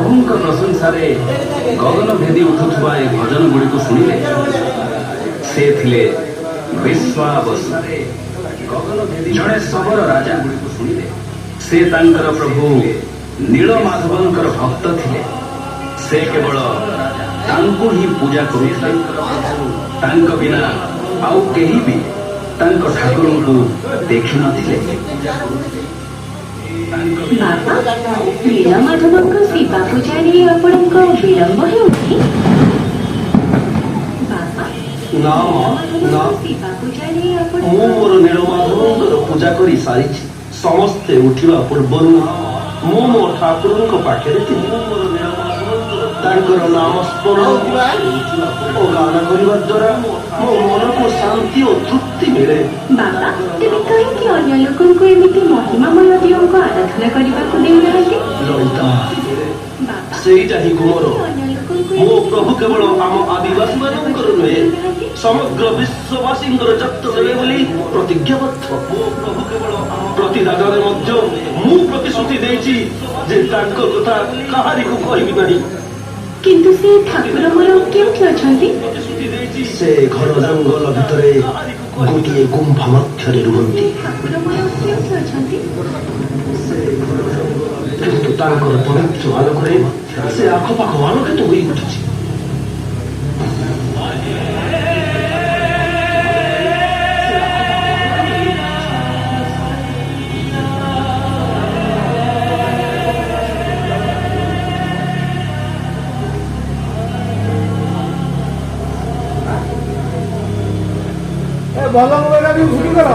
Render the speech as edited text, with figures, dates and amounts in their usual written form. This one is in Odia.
ପ୍ରଭୁଙ୍କ ପ୍ରଶଂସାରେ ଗଗନ ଭେଦି ଉଠୁଥିବା ଏ ଭଜନ ଗୁଡ଼ିକୁ ଶୁଣିଲେ ସେ ଥିଲେ ବିଶ୍ୱାବସୁ, ଜଣେ ଶବର ରାଜା। ସେ ତାଙ୍କର ପ୍ରଭୁ ନୀଳମାଧବଙ୍କର ଭକ୍ତ ଥିଲେ। ସେ କେବଳ ତାଙ୍କୁ ହିଁ ପୂଜା କରୁଥିଲେ। ତାଙ୍କ ବିନା ଆଉ କେହି ବି ତାଙ୍କ ଠାକୁରଙ୍କୁ ଦେଖିନଥିଲେ। ବାପା, ନୀଳମାଧବଙ୍କ ଶିବା ପୂଜାରେ ଆପଣଙ୍କ ବିଳମ୍ବ ହେଉଛି? ବାପା, ନା ନା, ଶିବା ପୂଜାରେ ଆପଣ ମୁଁ ମୋର ନୀଳମାଧବଙ୍କର ପୂଜା କରି ସାରିଛି। ସମସ୍ତେ ଉଠିବା ପୂର୍ବରୁ ମୁଁ ମୋ ଠାକୁରଙ୍କ ପାଖରେ ଥିଲି। ତାଙ୍କର ନାମ ସ୍ମରଣ ଓ ଗାନ କରିବା ଦ୍ୱାରା ମୋ ମନକୁ ଶାନ୍ତି ଓ ତୃପ୍ତି ମିଳେ। ବାପା, ତେବେ କାହିଁକି ଅନ୍ୟ ଲୋକଙ୍କୁ ଏମିତି ମହିମାମୟ ଦେବଙ୍କୁ ଆରାଧନା କରିବାକୁ ଦେଉନାହାନ୍ତି? ଲଳିତା, ବାପା, ସେଇଟା ହିଁ ଗୁମର। ଅନ୍ୟ ଲୋକଙ୍କୁ ମୋ ପ୍ରଭୁ କେବଳ ଆମ ଆଦିବାସୀମାନଙ୍କର ନୁହେଁ, ସମଗ୍ର ବିଶ୍ୱବାସୀଙ୍କର ଯତ୍ନ ନେବେ ବୋଲି ପ୍ରତିଜ୍ଞାବଦ୍ଧ। ପ୍ରତି ଦାନରେ ମଧ୍ୟ ମୁଁ ପ୍ରତିଶ୍ରୁତି ଦେଇଛି ଯେ ତାଙ୍କ କଥା କାହାରିକୁ କହିବି ନାହିଁ। କିନ୍ତୁ ସେ ଠାକୁର ମୋର କେଉଁଠି ଅଛନ୍ତି? ସେ ଘର ଜଙ୍ଗଲ ଭିତରେ ଗୋଟିଏ ଗୁମ୍ଫା ମଧ୍ୟରେ ରୁହନ୍ତି। ଠାକୁର ମୋର କେଉଁଠି ଅଛନ୍ତି? କିନ୍ତୁ ତାଙ୍କର ପବିତ୍ର ଆଲୋକରେ ସେ ଆଖପାଖ ଆଲୋକିତ ହୋଇ ଉଠିଛି। ଭଲ ମୋବାଇଲ ବି ଭୁଲି କର।